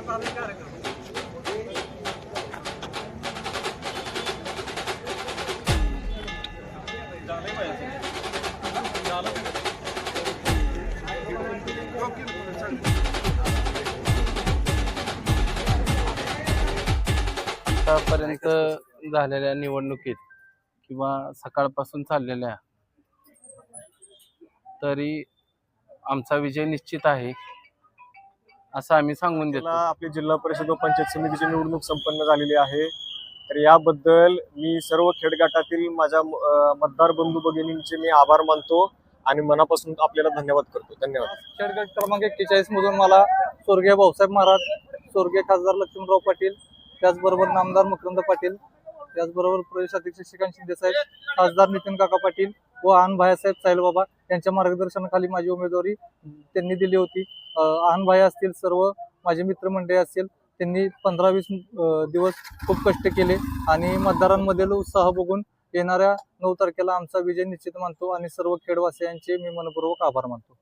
आतापर्यंत झालेल्या निवडणुकीत किंवा सकाळपासून चाललेल्या तरी आमचा विजय निश्चित आहे असं आम्ही सांगून देतो। आपली जिल्हा परिषद व पंचायत समितीची निवडणूक संपन्न झालेली आहे, तर याबद्दल मी सर्व खेड गटातील माझ्या मतदार बंधू भगिनींचे मी आभार मानतो आणि मनापासून आपल्याला धन्यवाद करतो। धन्यवाद। खेड गट क्रमांक 41 मधून मला स्वर्गीय भाऊसाहेब महाराज, स्वर्गीय खासदार लक्ष्मणराव पाटील, त्याचबरोबर नामदार मकरंद पाटील, त्याचबरोबर प्रदेश अध्यक्ष श्रीकांत शिंदे साहेब, खासदार नितीन काका पाटील व आन भाईसाहेब साहेलबाबा यांच्या मार्गदर्शनाखाली माझी उमेदवारी त्यांनी दिली होती। आन भाई असतील, सर्व माझे मित्रमंडळी असतील, त्यांनी 15-20 दिवस खूप कष्ट केले आणि मतदारांमधील उत्साह बघून येणाऱ्या 9 तारखेला आमचा विजय निश्चित मानतो आणि सर्व खेडवासियांचे मी मनपूर्वक आभार मानतो।